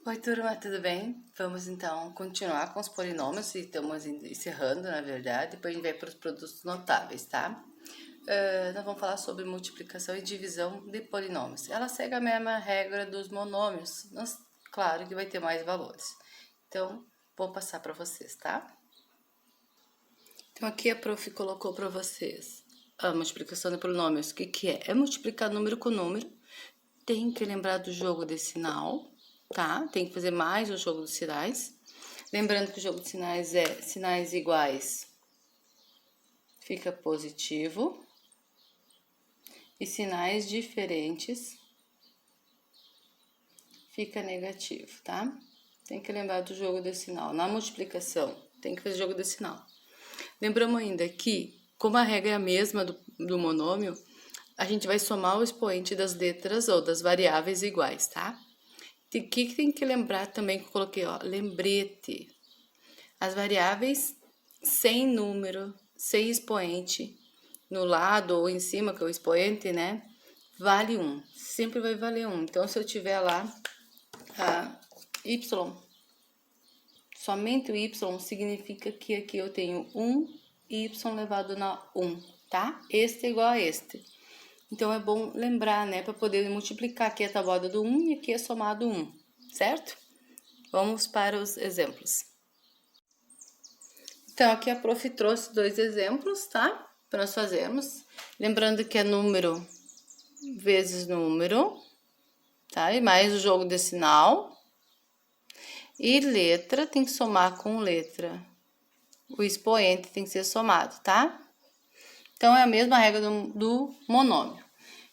Oi, turma, tudo bem? Vamos então continuar com os polinômios e estamos encerrando, na verdade. Depois a gente vai para os produtos notáveis, tá? Nós vamos falar sobre multiplicação e divisão de polinômios. Ela segue a mesma regra dos monômios, mas claro que vai ter mais valores. Então, vou passar para vocês, tá? Então, aqui a prof colocou para vocês a multiplicação de polinômios. O que é? É multiplicar número com número. Tem que lembrar do jogo de sinal, tá? Tem que fazer mais o jogo dos sinais. Lembrando que o jogo de sinais é sinais iguais, fica positivo. E sinais diferentes, fica negativo, tá? Tem que lembrar do jogo de sinal. Na multiplicação, tem que fazer jogo de sinal. Lembramos ainda que, como a regra é a mesma do monômio, a gente vai somar o expoente das letras ou das variáveis iguais, tá? O que tem que lembrar também que eu coloquei, ó, lembrete. As variáveis sem número, sem expoente, no lado ou em cima, que é o expoente, né? Vale 1. Sempre vai valer 1. Então, se eu tiver lá a y, somente o y significa que aqui eu tenho 1y elevado na 1, tá? Este é igual a este. Então, é bom lembrar, né? Para poder multiplicar aqui a tabuada do 1 e aqui é somado 1, certo? Vamos para os exemplos. Então, aqui a prof trouxe 2 exemplos, tá? Para nós fazermos. Lembrando que é número vezes número, tá? E mais o jogo de sinal. E letra tem que somar com letra. O expoente tem que ser somado, tá? Então, é a mesma regra do monômio.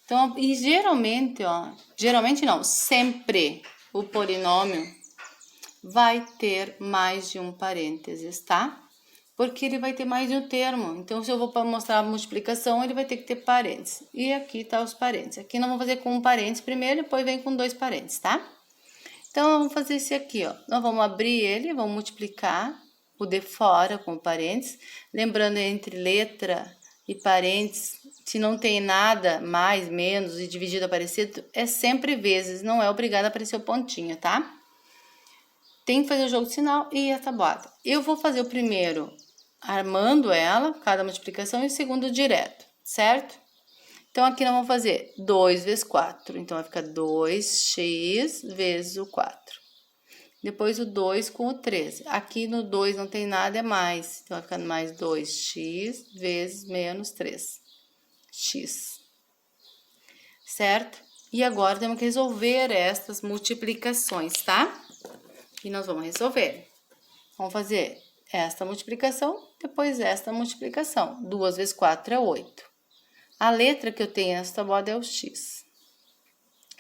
Então, e geralmente, ó, geralmente não, sempre o polinômio vai ter mais de um parênteses, tá? Porque ele vai ter mais de um termo. Então, se eu vou mostrar a multiplicação, ele vai ter que ter parênteses. E aqui tá os parênteses. Aqui nós vamos fazer com um parênteses primeiro, depois vem com 2 parênteses, tá? Então, vamos fazer esse aqui, ó. Nós vamos abrir ele, vamos multiplicar o de fora com parênteses. Lembrando, entre letra e parênteses, se não tem nada, mais, menos e dividido aparecido, é sempre vezes, não é obrigado a aparecer o pontinho, tá? Tem que fazer o jogo de sinal e a tabuada. Eu vou fazer o primeiro armando ela, cada multiplicação, e o segundo direto, certo? Então, aqui nós vamos fazer 2 vezes 4. Então, vai ficar 2x vezes o 4. Depois, o 2 com o 13. Aqui no 2 não tem nada, é mais. Então, vai ficar mais 2x vezes menos 3x. Certo? E agora, temos que resolver estas multiplicações, tá? E nós vamos resolver. Vamos fazer esta multiplicação, depois esta multiplicação. 2 vezes 4 é 8. A letra que eu tenho nessa tabuada é o x.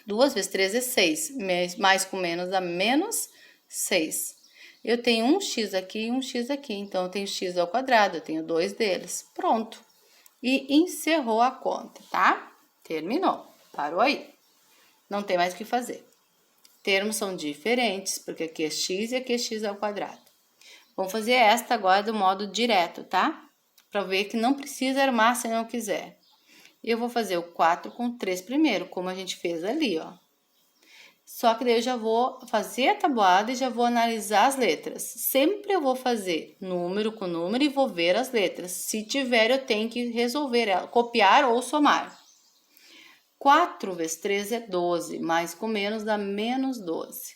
2 vezes 3 é 6. Mais com menos dá menos 6. Eu tenho um x aqui e um x aqui. Então, eu tenho x ao quadrado. Eu tenho 2 deles. Pronto. E encerrou a conta, tá? Terminou. Parou aí. Não tem mais o que fazer. Termos são diferentes, porque aqui é x e aqui é x ao quadrado. Vamos fazer esta agora do modo direto, tá? Para ver que não precisa armar se não quiser. Eu vou fazer o 4 com 3 primeiro, como a gente fez ali, ó. Só que daí eu já vou fazer a tabuada e já vou analisar as letras. Sempre eu vou fazer número com número e vou ver as letras. Se tiver, eu tenho que resolver ela, copiar ou somar. 4 vezes 3 é 12, mais com menos dá menos 12.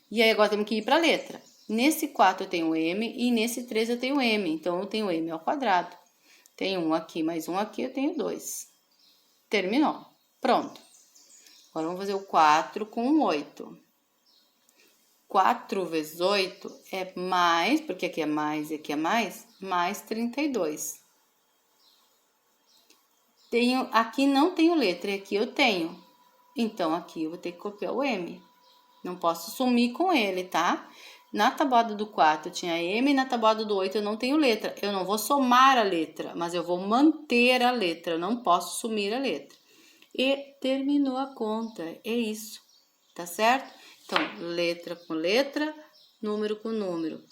E aí agora temos que ir para a letra. Nesse 4 eu tenho M e nesse 3 eu tenho M. Então, eu tenho M ao quadrado. Tem 1 aqui mais 1 aqui, eu tenho 2. Terminou. Pronto. Agora, vamos fazer o 4 com 8. 4 vezes 8 é mais, porque aqui é mais e aqui é mais 32. Aqui não tenho letra e aqui eu tenho. Então, aqui eu vou ter que copiar o M. Não posso sumir com ele, tá? Na tabuada do 4 eu tinha M, na tabuada do 8 eu não tenho letra. Eu não vou somar a letra, mas eu vou manter a letra. Eu não posso sumir a letra. E terminou a conta. É isso, tá certo? Então, letra com letra, número com número.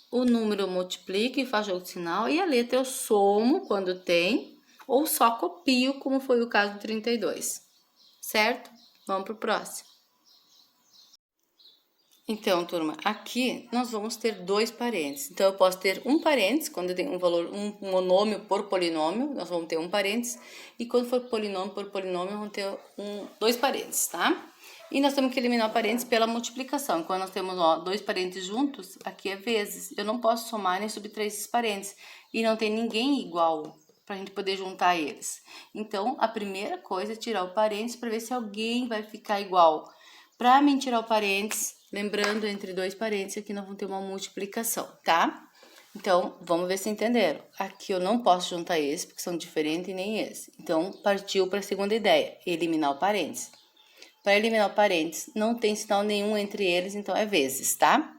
O número eu multiplico e faço jogo de sinal. E a letra eu somo quando tem, ou só copio, como foi o caso do 32. Certo? Vamos pro próximo. Então, turma, aqui nós vamos ter dois parênteses. Então, eu posso ter um parênteses, quando eu tenho um valor, um monômio por polinômio, nós vamos ter um parênteses. E quando for polinômio por polinômio, vamos ter dois parênteses, tá? E nós temos que eliminar o parênteses pela multiplicação. Quando nós temos, ó, dois parênteses juntos, aqui é vezes. Eu não posso somar nem subtrair esses parênteses. E não tem ninguém igual para a gente poder juntar eles. Então, a primeira coisa é tirar o parênteses para ver se alguém vai ficar igual. Para mim tirar o parênteses, lembrando, entre dois parênteses, aqui nós vamos ter uma multiplicação, tá? Então, vamos ver se entenderam. Aqui eu não posso juntar esse, porque são diferentes e nem esse. Então, partiu para a segunda ideia, eliminar o parênteses. Para eliminar o parênteses, não tem sinal nenhum entre eles, então é vezes, tá?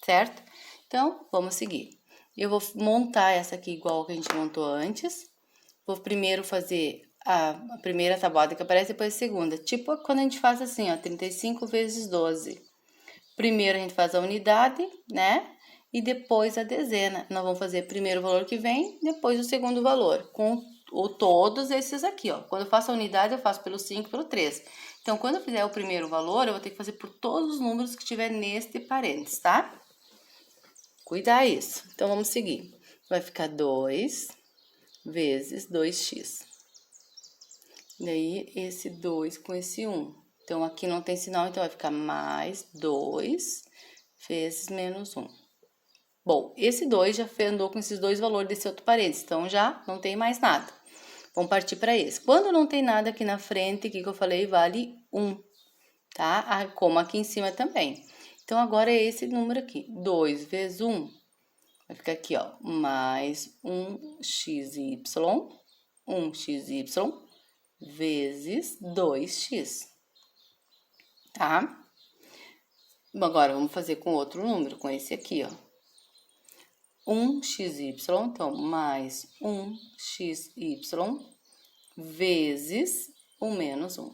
Certo? Então, vamos seguir. Eu vou montar essa aqui igual que a gente montou antes. Vou primeiro fazer a primeira tabuada que aparece, depois a segunda. Tipo quando a gente faz assim, ó, 35 vezes 12. Primeiro a gente faz a unidade, né? E depois a dezena. Nós vamos fazer primeiro o valor que vem, depois o segundo valor. Com todos esses aqui, ó. Quando eu faço a unidade, eu faço pelo 5 e pelo 3. Então, quando eu fizer o primeiro valor, eu vou ter que fazer por todos os números que tiver neste parênteses, tá? Cuidar isso. Então, vamos seguir. Vai ficar 2 vezes 2x. Daí, esse 2 com esse 1. Então, aqui não tem sinal, então vai ficar mais 2 vezes menos 1. Bom, esse 2 já andou com esses dois valores desse outro parênteses, então já não tem mais nada. Vamos partir para esse. Quando não tem nada aqui na frente, o que eu falei? Vale 1, tá? Como aqui em cima também. Então, agora é esse número aqui. 2 vezes 1. Vai ficar aqui, ó, mais 1xy, 1xy vezes 2x, tá? Bom, agora vamos fazer com outro número, com esse aqui, ó. 1xy, então, mais 1xy vezes o menos 1.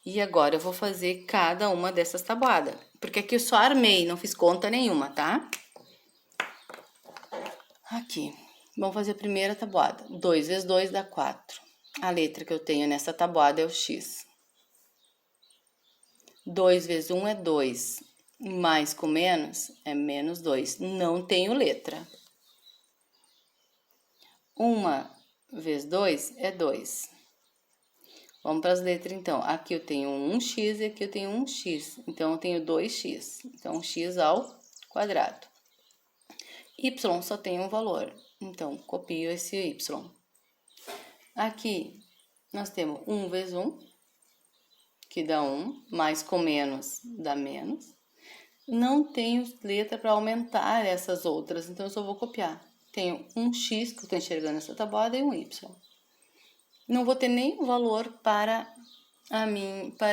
E agora eu vou fazer cada uma dessas tabuadas, porque aqui eu só armei, não fiz conta nenhuma, tá? Aqui, vamos fazer a primeira tabuada. 2 vezes 2 dá 4. A letra que eu tenho nessa tabuada é o x. 2 vezes 1 é 2. Mais com menos é menos 2. Não tenho letra. 1 vezes 2 é 2. Vamos para as letras, então. Aqui eu tenho 1x e aqui eu tenho 1x. Então, eu tenho 2x. Então, x ao quadrado. Y só tem um valor. Então, copio esse y. Aqui, nós temos 1 vezes 1, que dá 1. Mais com menos, dá menos. Não tenho letra para aumentar essas outras, então eu só vou copiar. Tenho um x, que eu estou enxergando essa tabuada, e um y. Não vou ter nenhum valor para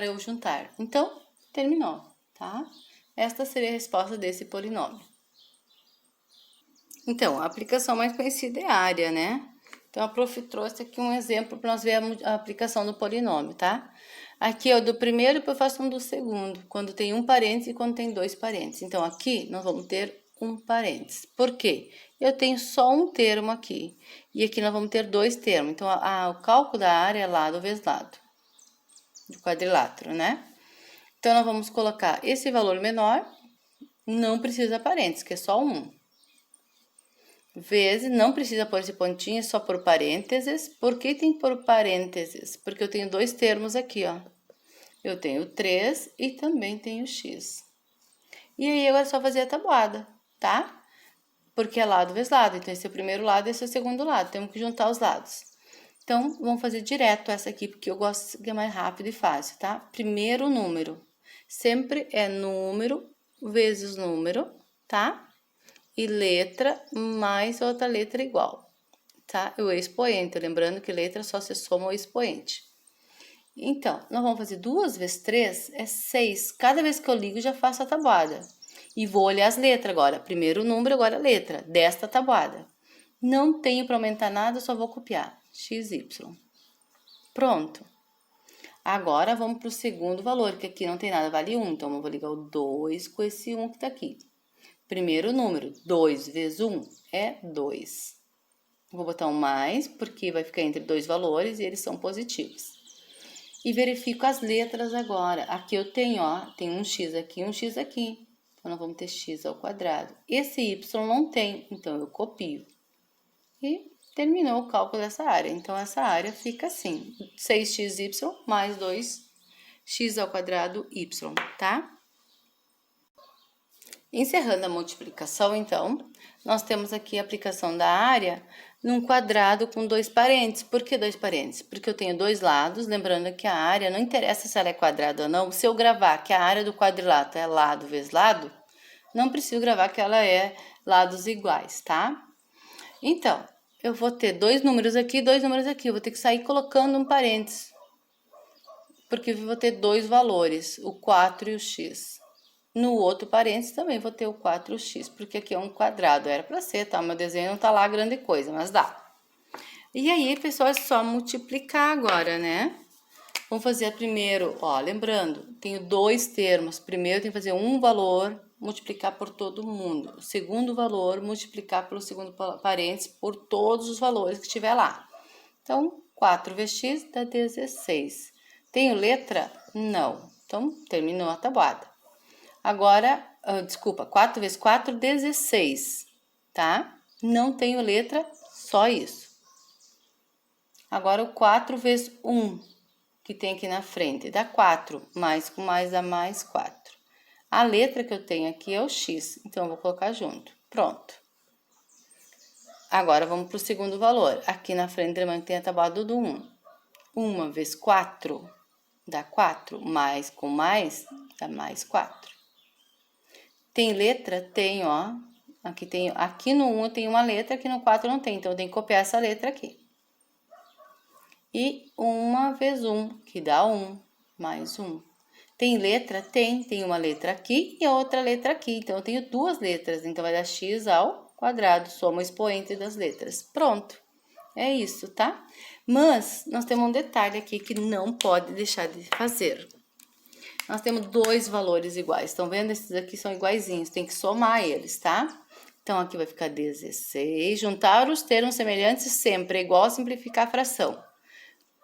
eu juntar. Então, terminou, tá? Esta seria a resposta desse polinômio. Então, a aplicação mais conhecida é a área, né? Então, a prof trouxe aqui um exemplo para nós ver a aplicação do polinômio, tá? Aqui é o do primeiro e depois eu faço um do segundo, quando tem um parênteses e quando tem dois parênteses. Então, aqui nós vamos ter um parênteses. Por quê? Eu tenho só um termo aqui, e aqui nós vamos ter dois termos. Então, o cálculo da área é lado vezes lado, do quadrilátero, né? Então, nós vamos colocar esse valor menor, não precisa parênteses, que é só um. Vezes, não precisa pôr esse pontinho, é só por parênteses. Por que tem por parênteses? Porque eu tenho dois termos aqui, ó. Eu tenho 3 e também tenho x. E aí, agora é só fazer a tabuada, tá? Porque é lado vezes lado. Então, esse é o primeiro lado e esse é o segundo lado. Temos que juntar os lados. Então, vamos fazer direto essa aqui, porque eu gosto que é mais rápido e fácil, tá? Primeiro número. Sempre é número vezes número, tá? E letra mais outra letra igual, tá? E o expoente, lembrando que letra só se soma o expoente. Então, nós vamos fazer 2 vezes 3 é 6. Cada vez que eu ligo, já faço a tabuada. E vou olhar as letras agora. Primeiro o número, agora a letra desta tabuada. Não tenho para aumentar nada, só vou copiar. XY. Pronto. Agora, vamos para o segundo valor, que aqui não tem nada, vale 1. Então, eu vou ligar o 2 com esse 1 que está aqui. Primeiro número, 2 vezes 1 é 2. Vou botar um mais, porque vai ficar entre dois valores e eles são positivos. e verifico as letras agora. Aqui eu tenho, ó, tem um x aqui e um x aqui. Então, nós vamos ter x ao quadrado. Esse y não tem, então eu copio. E terminou o cálculo dessa área. Então, essa área fica assim, 6xy mais 2x ao quadrado y, tá? Encerrando a multiplicação, então, nós temos aqui a aplicação da área num quadrado com 2 parênteses. Por que 2 parênteses? Porque eu tenho 2 lados, lembrando que a área, não interessa se ela é quadrada ou não, se eu gravar que a área do quadrilátero é lado vezes lado, não preciso gravar que ela é lados iguais, tá? Então, eu vou ter 2 números aqui, 2 números aqui, eu vou ter que sair colocando um parênteses, porque eu vou ter 2 valores, o 4 e o x. No outro parênteses também vou ter o 4x, porque aqui é um quadrado, era para ser, tá? Meu desenho não tá lá grande coisa, mas dá. E aí, pessoal, é só multiplicar agora, né? Vamos fazer primeiro, ó, lembrando, tenho 2 termos. Primeiro, eu tenho que fazer um valor, multiplicar por todo mundo. O segundo valor, multiplicar pelo segundo parênteses por todos os valores que estiver lá. Então, 4 vezes x dá 16. Tenho letra? Não. Então, terminou a tabuada. Agora, desculpa, 4 vezes 4, 16, tá? Não tenho letra, só isso. Agora, o 4 vezes 1, que tem aqui na frente, dá 4, mais com mais dá mais 4. A letra que eu tenho aqui é o x, então eu vou colocar junto. Pronto. Agora, vamos para o segundo valor. Aqui na frente, lembrando que tem a tabuada do 1. 1 vezes 4 dá 4, mais com mais dá mais 4. Tem letra? Tem, ó. Aqui no 1 tem uma letra, aqui no 4 não tem. Então, eu tenho que copiar essa letra aqui. E 1 vezes 1, que dá 1, mais 1. Tem letra? Tem. Tem uma letra aqui e outra letra aqui. Então, eu tenho 2 letras. Então, vai dar x ao quadrado. Soma o expoente das letras. Pronto. É isso, tá? Mas, nós temos um detalhe aqui que não pode deixar de fazer. Nós temos 2 valores iguais. Estão vendo? Esses aqui são iguaizinhos. Tem que somar eles, tá? Então, aqui vai ficar 16. Juntar os termos semelhantes sempre é igual a simplificar a fração.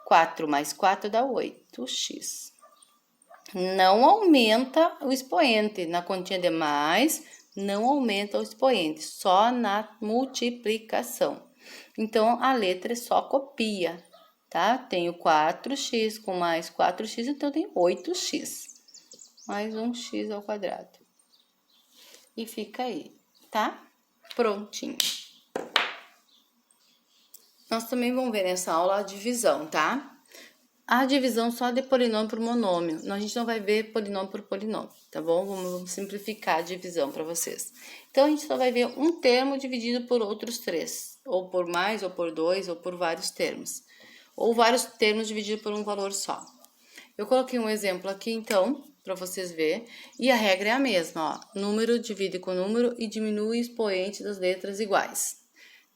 4 mais 4 dá 8x. Não aumenta o expoente. Na continha de mais, não aumenta o expoente. Só na multiplicação. Então, a letra é só copia, tá? Tenho 4x com mais 4x, então eu tenho 8x. Mais um x ao quadrado. E fica aí, tá? Prontinho. Nós também vamos ver nessa aula a divisão, tá? A divisão só de polinômio por monômio. A gente não vai ver polinômio por polinômio, tá bom? Vamos simplificar a divisão para vocês. Então, a gente só vai ver um termo dividido por outros 3. Ou por mais, ou por 2, ou por vários termos. Ou vários termos divididos por um valor só. Eu coloquei um exemplo aqui, então, para vocês verem. E a regra é a mesma, ó. Número divide com número e diminui o expoente das letras iguais.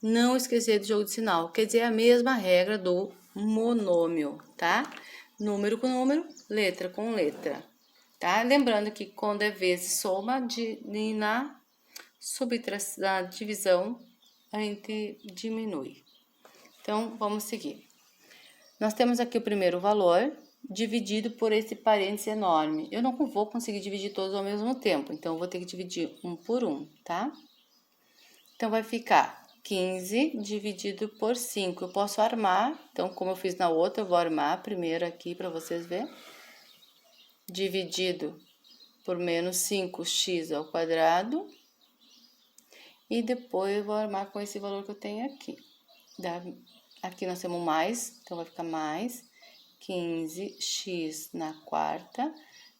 Não esquecer do jogo de sinal, quer dizer, a mesma regra do monômio, tá? Número com número, letra com letra, tá? Lembrando que quando é vezes soma, na divisão, a gente diminui. Então, vamos seguir. Nós temos aqui o primeiro valor, dividido por esse parênteses enorme. Eu não vou conseguir dividir todos ao mesmo tempo, então eu vou ter que dividir um por um, tá? Então, vai ficar 15 dividido por 5. Eu posso armar, então, como eu fiz na outra, eu vou armar primeiro aqui para vocês verem. Dividido por menos 5x ao quadrado. E depois eu vou armar com esse valor que eu tenho aqui. Aqui nós temos mais, então vai ficar mais 15x na quarta,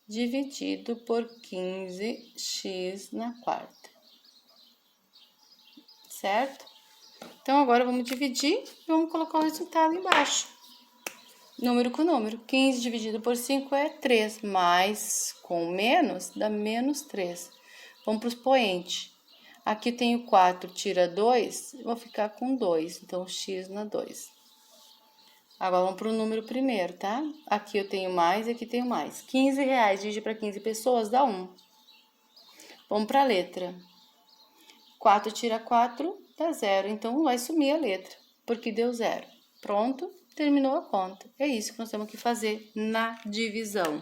dividido por 15x na quarta. Certo? Então, agora vamos dividir e vamos colocar o resultado embaixo. Número com número. 15 dividido por 5 é 3, mais com menos dá menos 3. Vamos para o expoente. Aqui tenho 4, tira 2, vou ficar com 2, então x na 2. Agora, vamos para o número primeiro, tá? Aqui eu tenho mais e aqui tenho mais. R$15 divide para 15 pessoas dá 1. Vamos para a letra. 4 tira 4 dá 0, então vai sumir a letra, porque deu 0. Pronto, terminou a conta. É isso que nós temos que fazer na divisão.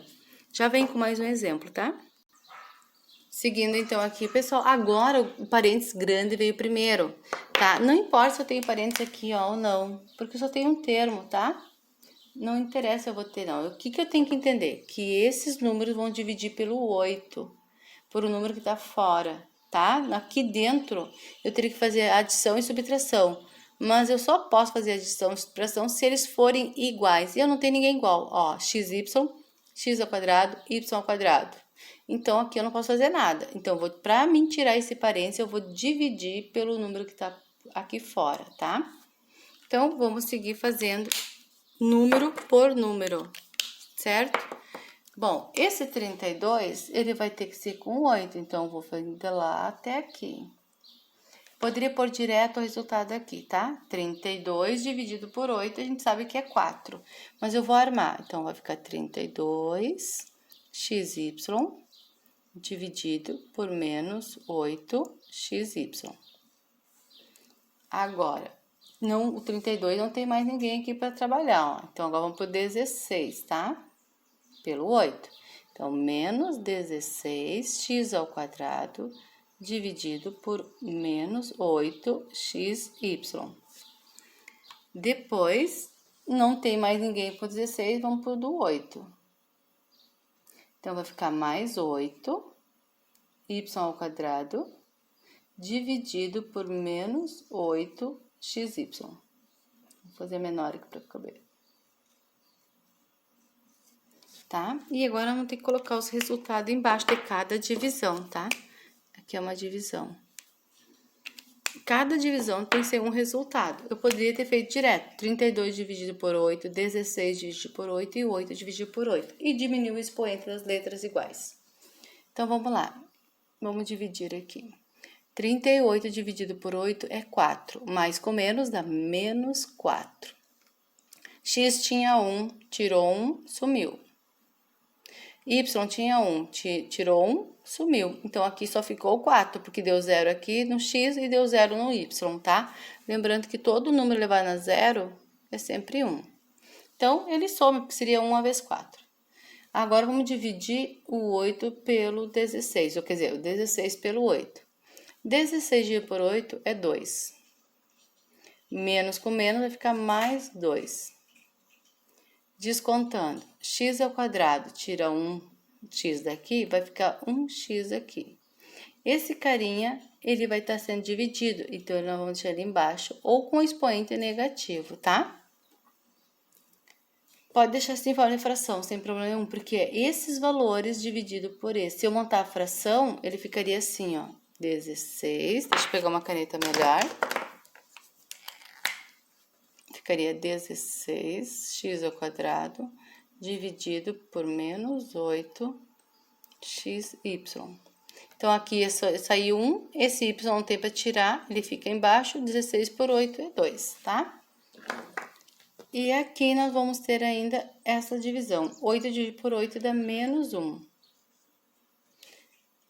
Já vem com mais um exemplo, tá? Seguindo então aqui, pessoal, agora o parênteses grande veio primeiro, tá? Não importa se eu tenho parênteses aqui, ó, ou não, porque eu só tenho um termo, tá? Não interessa eu vou ter, não. O que que eu tenho que entender? Que esses números vão dividir pelo 8, por um número que tá fora, tá? Aqui dentro eu teria que fazer adição e subtração, mas eu só posso fazer adição e subtração se eles forem iguais. E eu não tenho ninguém igual, ó, xy, x ao quadrado, y ao quadrado. Então, aqui eu não posso fazer nada. Então, para mim tirar esse parênteses, eu vou dividir pelo número que tá aqui fora, tá? Então, vamos seguir fazendo número por número, certo? Bom, esse 32, ele vai ter que ser com 8, então eu vou fazer de lá até aqui. Poderia pôr direto o resultado aqui, tá? 32 dividido por 8, a gente sabe que é 4, mas eu vou armar. Então, vai ficar 32 xy dividido por menos 8xy. Agora, o 32 não tem mais ninguém aqui para trabalhar, ó. Então, agora vamos para o 16, tá? Pelo 8. Então, menos 16x ao quadrado dividido por menos 8xy. Depois, não tem mais ninguém para o 16, vamos para o do 8. Então, vai ficar mais 8 y ao quadrado dividido por menos 8xy. Vou fazer menor aqui para caber. Tá? E agora vamos ter que colocar os resultados embaixo de cada divisão, tá? Aqui é uma divisão. Cada divisão tem que ser um resultado. Eu poderia ter feito direto, 32 dividido por 8, 16 dividido por 8 e 8 dividido por 8. E diminuir o expoente das letras iguais. Então, vamos lá. Vamos dividir aqui. 38 dividido por 8 é 4, mais com menos dá menos 4. X tinha 1, tirou 1, sumiu. Y tinha 1, tirou 1, sumiu. Então, aqui só ficou 4, porque deu 0 aqui no X e deu 0 no Y, tá? Lembrando que todo número levado a 0 é sempre 1. Então, ele some, porque seria 1 vezes 4. Agora, vamos dividir o 8 pelo 16, ou quer dizer, o 16 pelo 8. 16 dividido por 8 é 2. Menos com menos vai ficar mais 2. Descontando, x ao quadrado, tira 1x daqui, vai ficar 1x aqui. Esse carinha, ele vai estar sendo dividido, então nós vamos deixar ele embaixo, ou com expoente negativo, tá? Pode deixar assim em forma de fração, sem problema nenhum, porque esses valores dividido por esse. Se eu montar a fração, ele ficaria assim, ó, 16, deixa eu pegar uma caneta melhor. Ficaria 16x ao quadrado dividido por menos 8xy. Então, aqui saiu 1, esse y não tem para tirar, ele fica embaixo, 16 por 8 é 2, tá? E aqui nós vamos ter ainda essa divisão, 8 dividido por 8 dá menos 1.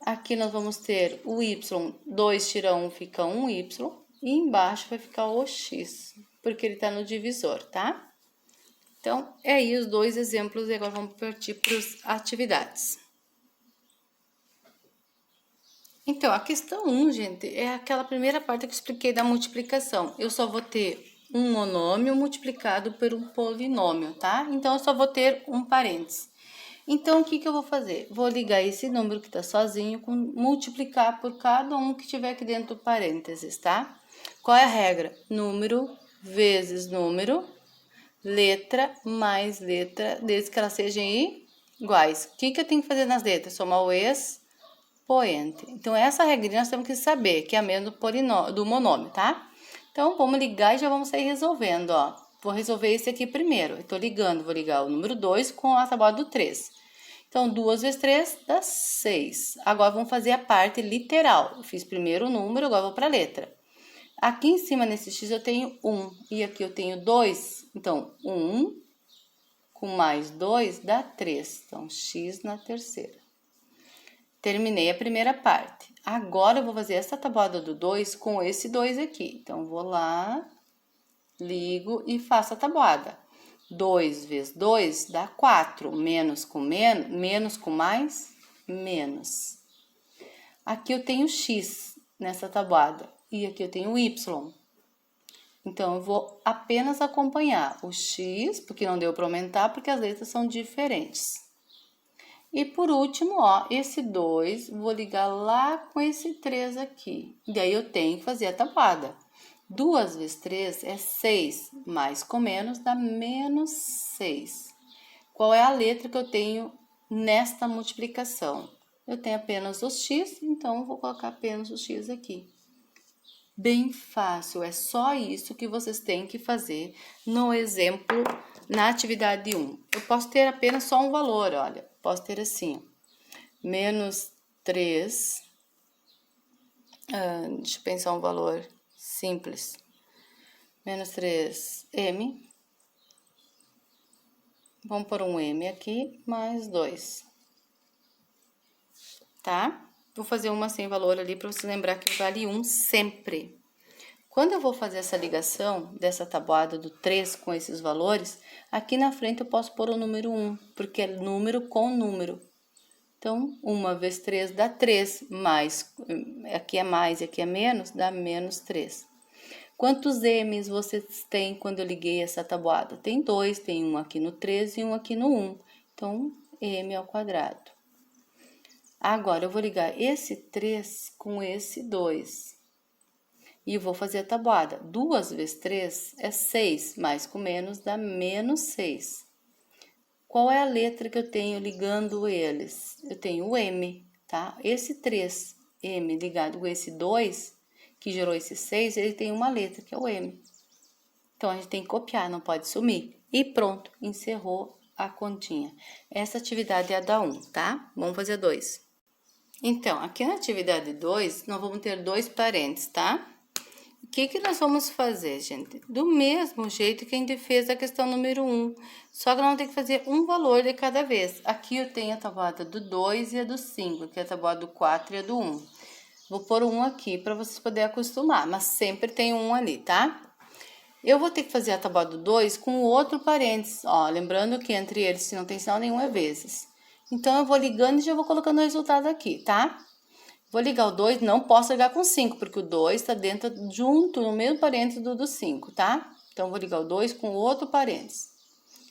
Aqui nós vamos ter o y, 2 tira 1 fica 1y, e embaixo vai ficar o x, porque ele está no divisor, tá? Então, é aí os dois exemplos, e agora vamos partir para as atividades. Então, a questão 1, gente, é aquela primeira parte que eu expliquei da multiplicação. Eu só vou ter um monômio multiplicado por um polinômio, tá? Então, eu só vou ter um parênteses. Então, o que que eu vou fazer? Vou ligar esse número que está sozinho com multiplicar por cada um que tiver aqui dentro do parênteses, tá? Qual é a regra? Número vezes número, letra mais letra, desde que elas sejam iguais. O que que eu tenho que fazer nas letras? Somar o expoente. Então, essa regrinha nós temos que saber, que é a mesma do monômio, tá? Então, vamos ligar e já vamos sair resolvendo, ó. Vou resolver esse aqui primeiro. Eu tô ligando, vou ligar o número 2 com a tábua do 3. Então, 2 vezes 3 dá 6. Agora, vamos fazer a parte literal. Eu fiz primeiro o número, agora vou para a letra. Aqui em cima, nesse x, eu tenho 1. E aqui eu tenho 2. Então, 1 com mais 2 dá 3. Então, x na terceira. Terminei a primeira parte. Agora, eu vou fazer essa tabuada do 2 com esse 2 aqui. Então, vou lá, ligo e faço a tabuada. 2 vezes 2 dá 4. Menos com mais, menos. Aqui eu tenho x nessa tabuada e aqui eu tenho y. Então, eu vou apenas acompanhar o x, porque não deu para aumentar, porque as letras são diferentes. E por último, ó, esse 2, vou ligar lá com esse 3 aqui. E aí eu tenho que fazer a tabuada. 2 vezes 3 é 6, mais com menos dá menos 6. Qual é a letra que eu tenho nesta multiplicação? Eu tenho apenas o x, então eu vou colocar apenas o x aqui. Bem fácil, é só isso que vocês têm que fazer no exemplo, na atividade 1. Eu posso ter apenas só um valor, olha, posso ter assim, menos 3, deixa eu pensar um valor simples, menos 3m, vamos pôr um m aqui, mais 2, tá? Vou fazer uma sem valor ali para você lembrar que vale 1 sempre. Quando eu vou fazer essa ligação dessa tabuada do 3 com esses valores, aqui na frente eu posso pôr o número 1, porque é número com número. Então, 1 vezes 3 dá 3, mais, aqui é mais e aqui é menos, dá menos 3. Quantos m's vocês têm quando eu liguei essa tabuada? Tem 2, tem um aqui no 3 e um aqui no 1. Então, m ao quadrado. Agora, eu vou ligar esse 3 com esse 2. E vou fazer a tabuada. 2 vezes 3 é 6, mais com menos dá menos 6. Qual é a letra que eu tenho ligando eles? Eu tenho o M, tá? Esse 3M ligado com esse 2, que gerou esse 6, ele tem uma letra, que é o M. Então, a gente tem que copiar, não pode sumir. E pronto, encerrou a continha. Essa atividade é a da 1, tá? Vamos fazer a 2. Então, aqui na atividade 2, nós vamos ter 2 parênteses, tá? O que nós vamos fazer, gente? Do mesmo jeito que a gente fez a questão número 1, só que nós vamos ter que fazer um valor de cada vez. Aqui eu tenho a tabuada do 2 e a do 5, aqui é a tabuada do 4 e a do 1. Vou pôr um aqui para vocês poderem acostumar, mas sempre tem um ali, tá? Eu vou ter que fazer a tabuada do 2 com outro parênteses, ó, lembrando que entre eles, se não tem sinal nenhum, é vezes. Então, eu vou ligando e já vou colocando o resultado aqui, tá? Vou ligar o 2, não posso ligar com 5, porque o 2 está dentro, junto, no mesmo parênteses do 5, tá? Então, vou ligar o 2 com outro parênteses.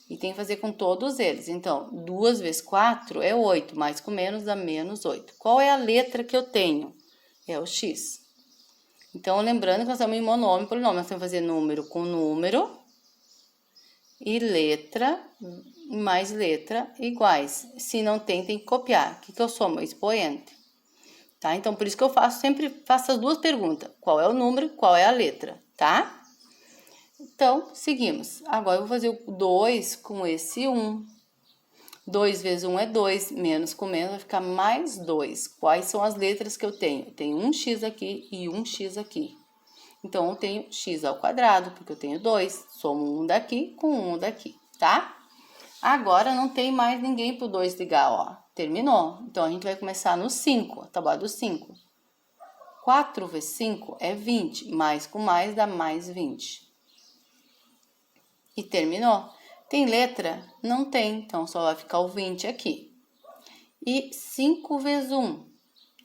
E tem que fazer com todos eles. Então, 2 vezes 4 é 8, mais com menos dá menos 8. Qual é a letra que eu tenho? É o x. Então, lembrando que nós estamos em monômio e polinômio. Nós temos que fazer número com número e letra mais letra iguais. Se não tem, tem que copiar. O que eu somo? Expoente. Tá? Então, por isso que eu sempre faço as duas perguntas. Qual é o número e qual é a letra, tá? Então, seguimos. Agora, eu vou fazer o 2 com esse 1. 2 vezes 1 é 2, menos com menos vai ficar mais 2. Quais são as letras que eu tenho? Eu tenho um x aqui e um x aqui. Então, eu tenho x ao quadrado, porque eu tenho 2. Somo um daqui com um daqui, tá? Agora, não tem mais ninguém pro 2 ligar, ó. Terminou. Então, a gente vai começar no 5, a tabuada do 5. 4 vezes 5 é 20, mais com mais dá mais 20. E terminou. Tem letra? Não tem, então só vai ficar o 20 aqui. E 5 vezes 1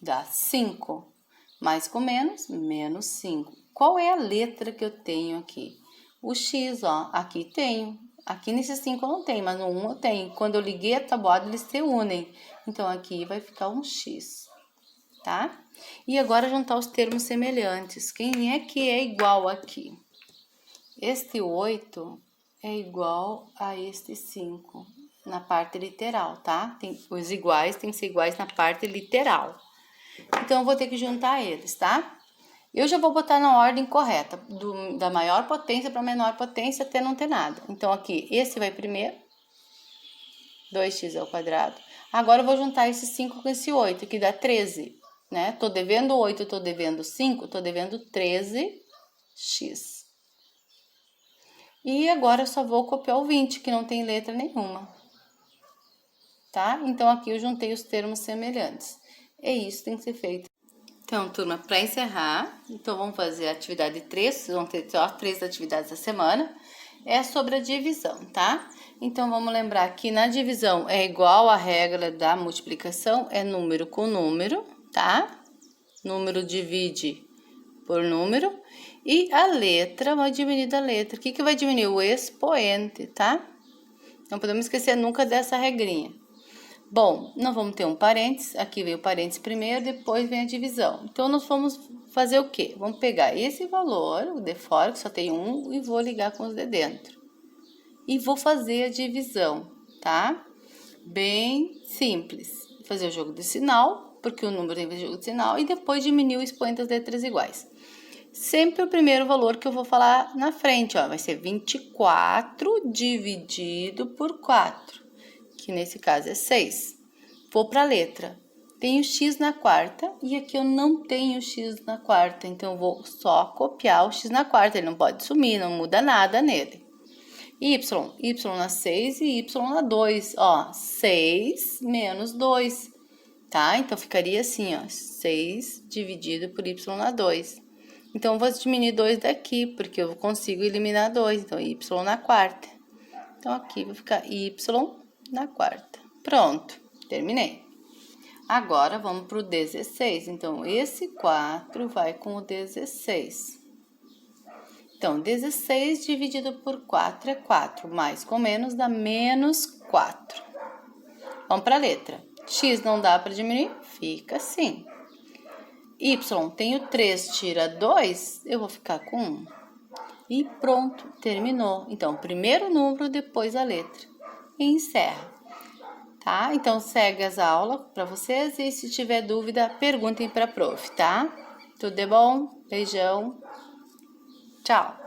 dá 5, mais com menos, menos 5. Qual é a letra que eu tenho aqui? O x, ó, aqui tenho. Aqui nesse 5 eu não tenho, mas no 1 eu tenho. Quando eu liguei a tabuada, eles se unem. Então, aqui vai ficar um x, tá? E agora, juntar os termos semelhantes. Quem é que é igual aqui? Este 8 é igual a este 5, na parte literal, tá? Os iguais tem que ser iguais na parte literal. Então, eu vou ter que juntar eles, tá? Eu já vou botar na ordem correta, da maior potência para a menor potência até não ter nada. Então, aqui, esse vai primeiro, 2x ao quadrado. Agora, eu vou juntar esse 5 com esse 8, que dá 13, né? Tô devendo 8, tô devendo 5, tô devendo 13x. E agora, eu só vou copiar o 20, que não tem letra nenhuma. Tá? Então, aqui eu juntei os termos semelhantes. É isso que tem que ser feito. Então, turma, para encerrar, então vamos fazer a atividade 3, vocês vão ter só 3 atividades da semana. é sobre a divisão, tá? Então, vamos lembrar que na divisão é igual a regra da multiplicação, é número com número, tá? Número divide por número. E a letra vai diminuir da letra. O que vai diminuir? O expoente, tá? Não podemos esquecer nunca dessa regrinha. Bom, nós vamos ter um parênteses. Aqui veio o parênteses primeiro, depois vem a divisão. Então, nós vamos fazer o quê? Vamos pegar esse valor, o de fora, que só tem um, e vou ligar com os de dentro. E vou fazer a divisão, tá? Bem simples. Vou fazer o jogo de sinal, porque o número tem jogo de sinal, e depois diminuir o expoente das letras iguais. Sempre o primeiro valor que eu vou falar na frente, ó, vai ser 24 dividido por 4, que nesse caso é 6. Vou para a letra. Tenho x na quarta e aqui eu não tenho x na quarta, então eu vou só copiar o x na quarta, ele não pode sumir, não muda nada nele. Y na 6 e y na 2, ó, 6 menos 2, tá? Então, ficaria assim, ó, 6 dividido por y na 2. Então, eu vou diminuir 2 daqui, porque eu consigo eliminar 2, então, y na quarta. Então, aqui vai ficar y na quarta. Pronto, terminei. Agora, vamos para o 16. Então, esse 4 vai com o 16. Então, 16 dividido por 4 é 4, mais com menos dá menos 4. Vamos para a letra. X não dá para diminuir? Fica assim. Y, tenho 3, tira 2, eu vou ficar com 1. E pronto, terminou. Então, primeiro número, depois a letra. E encerra. Tá? Então, segue as aulas para vocês e se tiver dúvida, perguntem para a prof, tá? Tudo de bom? Beijão. Tchau.